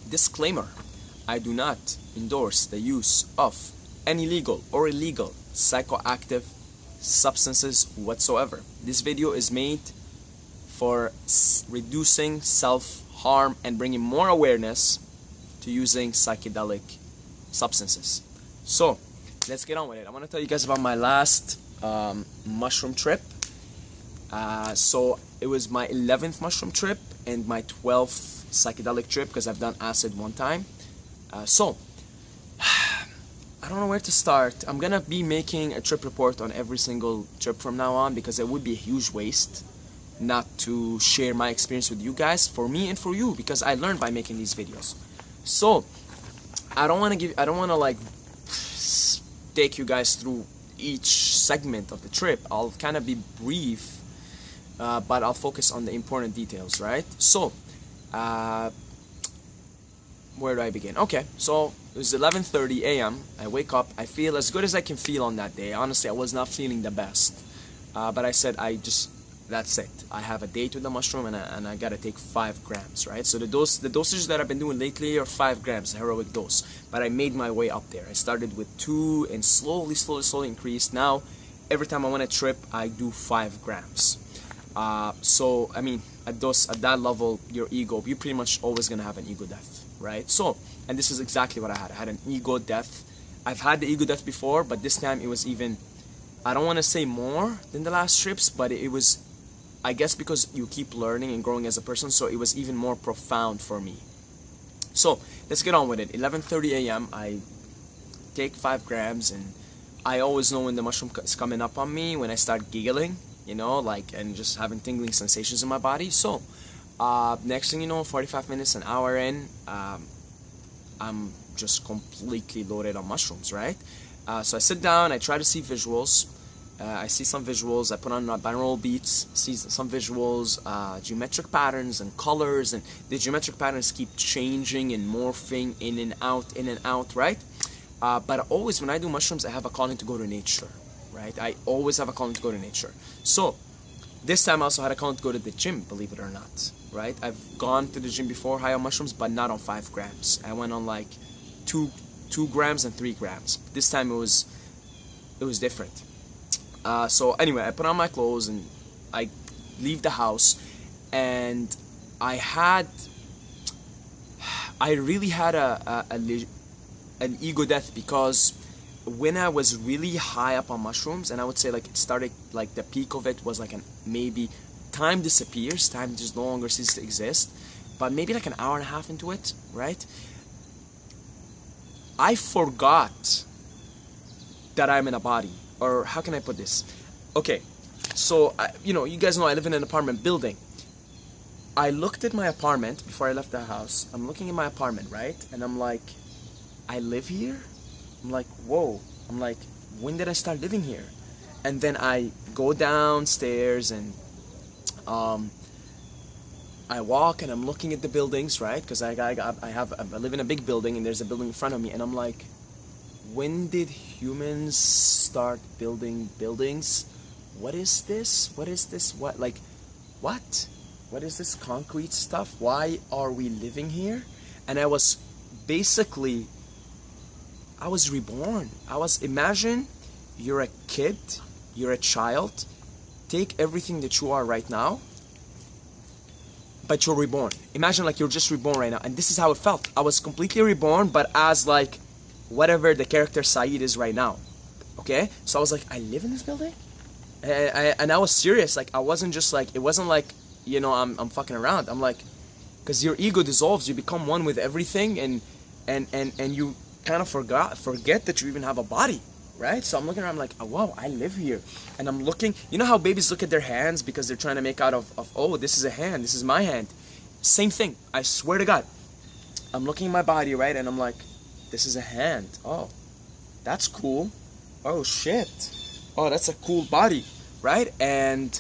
Disclaimer: I do not endorse the use of any legal or illegal psychoactive substances whatsoever. This video is made for reducing self-harm and bringing more awareness to using psychedelic substances. So, let's get on with it. I want to tell you guys about my last mushroom trip. So, it was my 11th mushroom trip and my 12th psychedelic trip because I've done acid one time. So, I don't know where to start. I'm gonna be making a trip report on every single trip from now on because it would be a huge waste not to share my experience with you guys, for me and for you, because I learned by making these videos. So, I don't want to like take you guys through each segment of the trip. I'll kind of be brief, but I'll focus on the important details, right? So, where do I begin? Okay, so it was 11:30 a.m. I wake up. I feel as good as I can feel on that day. Honestly, I was not feeling the best, but I said that's it. I have a date with the mushroom, and I gotta take 5 grams, right? So the dosage that I've been doing lately are 5 grams, a heroic dose. But I made my way up there. I started with 2 and slowly increased. Now, every time I want to trip, I do 5 grams. So I mean, at that level, you're pretty much always gonna have an ego death, right? So, and this is exactly what I had. I had an ego death. I've had the ego death before, but this time it was even, I don't want to say more than the last trips, but it was, I guess because you keep learning and growing as a person, so it was even more profound for me. So, let's get on with it. 11:30 a.m. I take 5 grams, and I always know when the mushroom is coming up on me, when I start giggling, you know, like, and just having tingling sensations in my body. So, next thing you know, 45 minutes, an hour in, I'm just completely loaded on mushrooms, right? So I sit down, I try to see visuals. I see some visuals, I put on binaural beats, see some visuals, geometric patterns and colors, and the geometric patterns keep changing and morphing in and out, right? But always when I do mushrooms, I have a calling to go to nature, right? I always have a calling to go to nature. So, this time I also had a calling to go to the gym, believe it or not, right? I've gone to the gym before high on mushrooms, but not on 5 grams. I went on like 2 grams and 3 grams. This time it was different. So anyway, I put on my clothes and I leave the house, and I really had an ego death, because when I was really high up on mushrooms, and I would say like it started, like the peak of it was like maybe time disappears, time just no longer ceases to exist, but maybe like an hour and a half into it, right? I forgot that I'm in a body. Or how can I put this? Okay, so you guys know I live in an apartment building. I looked at my apartment before I left the house. I'm looking at my apartment, right? And I'm like, I live here? I'm like, whoa. I'm like, when did I start living here? And then I go downstairs and I walk and I'm looking at the buildings, right? Because I live in a big building and there's a building in front of me, and I'm like, when did humans start building buildings? What is this? What is this? What is this concrete stuff? Why are we living here? And I was reborn. Imagine you're a kid, you're a child, take everything that you are right now, but you're reborn. Imagine like you're just reborn right now. And this is how it felt. I was completely reborn, but as like whatever the character Saeed is right now. Okay? So I was like, I live in this building? And I was serious. Like, I wasn't just like, it wasn't like, I'm fucking around. I'm like, because your ego dissolves, you become one with everything, and you kind of forget that you even have a body, right? So I'm looking around, I'm like, oh, wow, I live here. And I'm looking, you know how babies look at their hands because they're trying to make out of oh, this is a hand, this is my hand. Same thing, I swear to God. I'm looking at my body, right? And I'm like, this is a hand. Oh, that's cool. Oh, shit. Oh, that's a cool body, right? And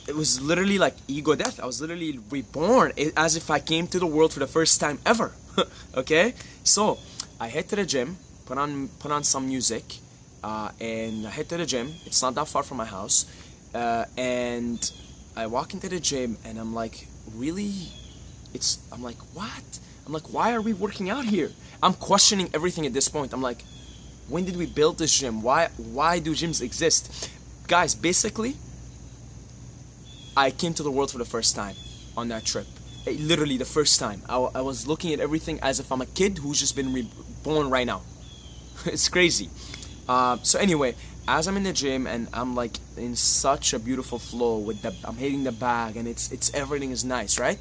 it was literally like ego death. I was literally reborn, as if I came to the world for the first time ever. Okay? So, I head to the gym, put on some music, and I head to the gym. It's not that far from my house. And I walk into the gym, and I'm like, really? I'm like, what? I'm like, why are we working out here? I'm questioning everything at this point. I'm like, when did we build this gym? Why do gyms exist? Guys, basically, I came to the world for the first time on that trip. Literally the first time. I was looking at everything as if I'm a kid who's just been reborn right now. It's crazy. So anyway, as I'm in the gym and I'm like in such a beautiful flow with I'm hitting the bag and it's everything is nice, right?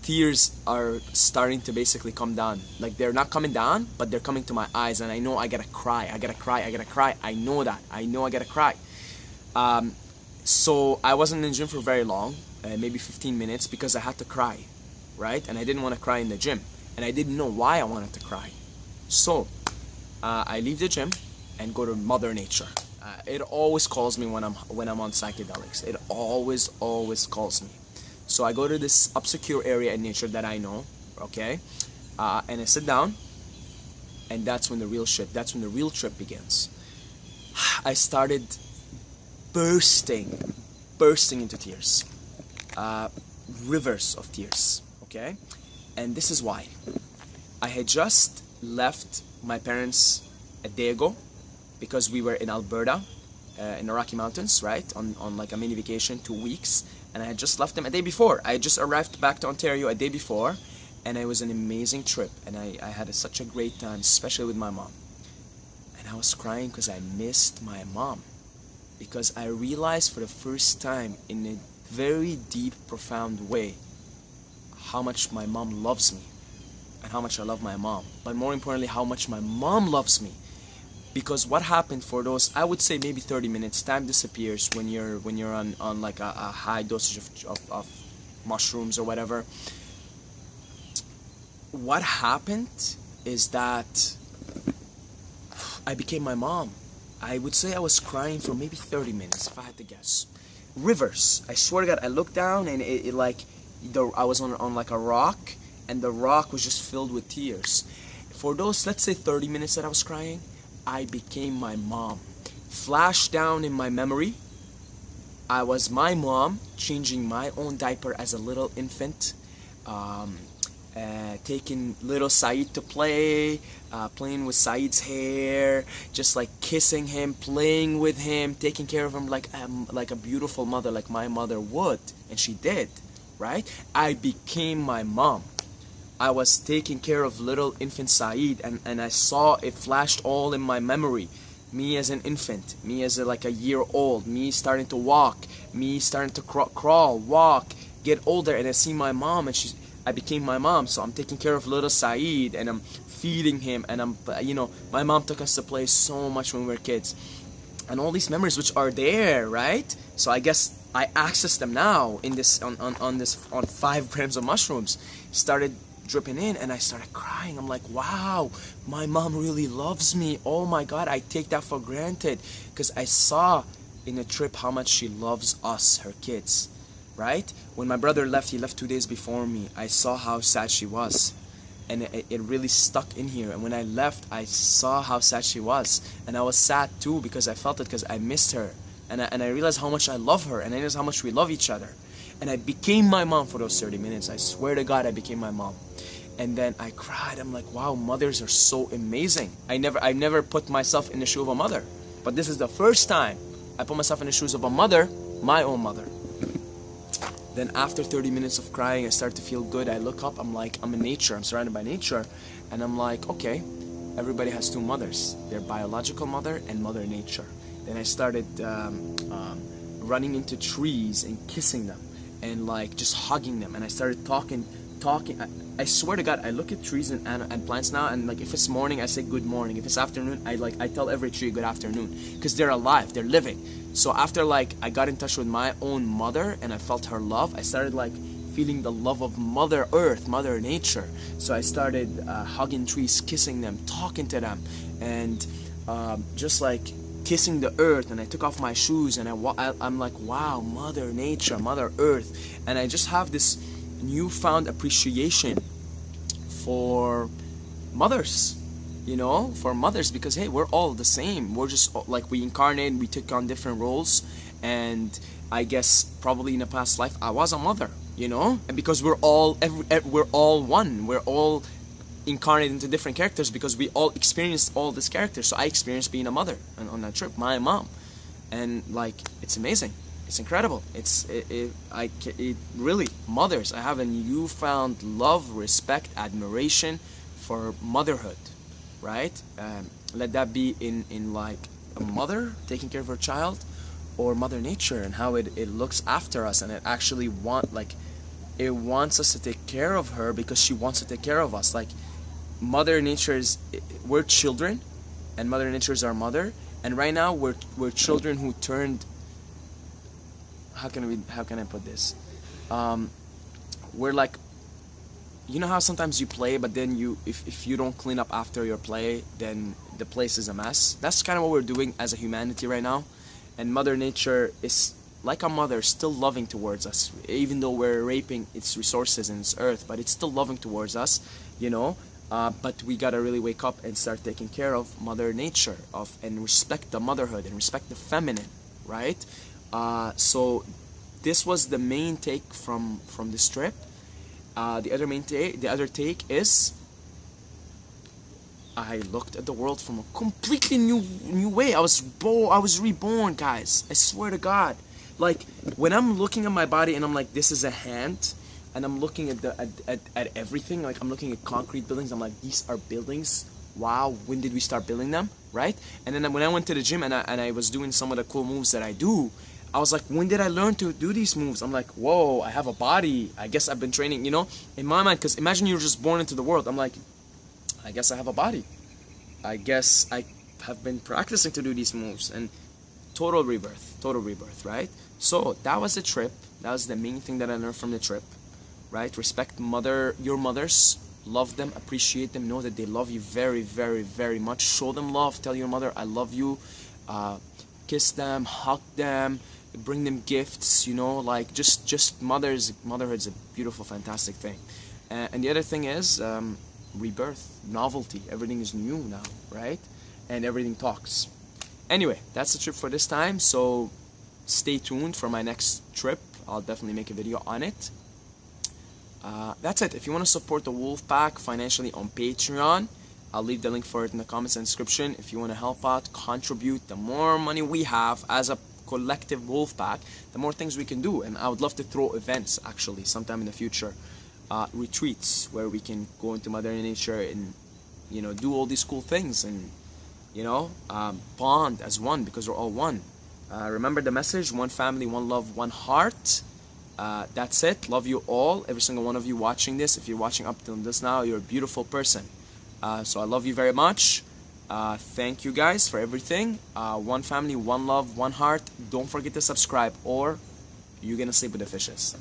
Tears are starting to basically come down. Like, they're not coming down, but they're coming to my eyes, and I know I gotta cry. I know that. I know I gotta cry. So I wasn't in the gym for very long, maybe 15 minutes, because I had to cry, right? And I didn't want to cry in the gym, and I didn't know why I wanted to cry. So I leave the gym and go to Mother Nature. It always calls me when I'm on psychedelics. It always calls me. So I go to this obscure area in nature that I know, okay? And I sit down, and that's when the real trip begins. I started bursting into tears. Rivers of tears, okay? And this is why. I had just left my parents a day ago because we were in Alberta, in the Rocky Mountains, right? On like a mini vacation, 2 weeks. And I had just left them a day before. I had just arrived back to Ontario a day before, and it was an amazing trip. And I had such a great time, especially with my mom. And I was crying because I missed my mom. Because I realized for the first time in a very deep, profound way how much my mom loves me and how much I love my mom. But more importantly, how much my mom loves me. Because what happened for those, I would say maybe 30 minutes, time disappears when you're on like a high dosage of mushrooms or whatever. What happened is that I became my mom. I would say I was crying for maybe 30 minutes, if I had to guess. Rivers. I swear to God, I looked down and it like, I was on like a rock, and the rock was just filled with tears. For those, let's say 30 minutes that I was crying, I became my mom. Flashed down in my memory, I was my mom, changing my own diaper as a little infant, taking little Saeed to play, playing with Saeed's hair, just like kissing him, playing with him, taking care of him like a beautiful mother, like my mother would, and she did, right? I became my mom. I was taking care of little infant Saeed, and I saw it flashed all in my memory. Me as an infant, me as like a year old, me starting to walk, me starting to crawl, walk, get older, and I see my mom, and I became my mom. So I'm taking care of little Saeed, and I'm feeding him, and my mom took us to play so much when we were kids, and all these memories which are there, right? So I guess I access them now in this on 5 grams of mushrooms. Started dripping in, and I started crying. I'm like, wow, my mom really loves me. Oh my God, I take that for granted, because I saw in the trip how much she loves us, her kids, right? When my brother left, he left 2 days before me. I saw how sad she was, and it really stuck in here. And when I left, I saw how sad she was, and I was sad too, because I felt it, because I missed her, and I realized how much I love her, and I realized how much we love each other. And I became my mom for those 30 minutes. I swear to God, I became my mom. And then I cried. I'm like, wow, mothers are so amazing. I never put myself in the shoe of a mother, but this is the first time I put myself in the shoes of a mother, my own mother. Then after 30 minutes of crying, I start to feel good. I look up, I'm like, I'm in nature, I'm surrounded by nature, and I'm like, okay, everybody has 2 mothers, their biological mother and Mother Nature. Then I started running into trees and kissing them, and like just hugging them, and I started talking. I swear to God, I look at trees and plants now, and like if it's morning, I say good morning. If it's afternoon, I tell every tree good afternoon, because they're alive, they're living. So after like I got in touch with my own mother and I felt her love, I started like feeling the love of Mother Earth, Mother Nature. So I started hugging trees, kissing them, talking to them, and just like kissing the earth. And I took off my shoes, and I'm like, wow, Mother Nature, Mother Earth. And I just have this newfound appreciation for mothers, for mothers, because hey, we're all the same. We're just like, we incarnate, we took on different roles, and I guess probably in a past life I was a mother, you know, and because we're all one, we're all incarnated into different characters because we all experienced all these characters. So I experienced being a mother on that trip, my mom, and like it's amazing, it's incredible. It really, mothers, I have a newfound love, respect, admiration for motherhood, right? Let that be in like a mother taking care of her child, or Mother Nature and how it looks after us, and it actually it wants us to take care of her because she wants to take care of us. Like Mother Nature we're children, and Mother Nature is our mother, and right now we're children who turned, how can I put this? We're like, you know how sometimes you play, but then if you don't clean up after your play, then the place is a mess. That's kind of what we're doing as a humanity right now. And Mother Nature is like a mother, still loving towards us, even though we're raping its resources and its earth, but it's still loving towards us, you know. But we gotta really wake up and start taking care of Mother Nature, and respect the motherhood and respect the feminine, right? So this was the main take from this trip. The other take is, I looked at the world from a completely new way. I was reborn, guys. I swear to God. Like when I'm looking at my body and I'm like, this is a hand, and I'm looking at everything. Like I'm looking at concrete buildings. I'm like, these are buildings. Wow, when did we start building them, right? And then when I went to the gym and I was doing some of the cool moves that I do, I was like, when did I learn to do these moves? I'm like, whoa, I have a body. I guess I've been training, you know, in my mind. Because imagine you're just born into the world. I'm like, I guess I have a body. I guess I have been practicing to do these moves, and total rebirth, right? So that was the trip. That was the main thing that I learned from the trip, right? Respect your mothers, love them, appreciate them, know that they love you very, very, very much. Show them love. Tell your mother, I love you. Kiss them, hug them, bring them gifts. You know, like just motherhood's a beautiful, fantastic thing. And the other thing is, rebirth, novelty. Everything is new now, right? And everything talks. Anyway, that's the trip for this time. So stay tuned for my next trip. I'll definitely make a video on it. That's it. If you want to support the Wolfpack financially on Patreon, I'll leave the link for it in the comments and description. If you want to help out, contribute, the more money we have as a collective Wolfpack, the more things we can do. And I would love to throw events actually sometime in the future. Retreats where we can go into Mother Nature and, you know, do all these cool things, and, you know, bond as one, because we're all one. Remember the message: one family, one love, one heart. That's it. Love you all, every single one of you watching this. If you're watching up till this now, you're a beautiful person. So I love you very much. Thank you guys for everything. One family, one love, one heart. Don't forget to subscribe, or you're gonna sleep with the fishes.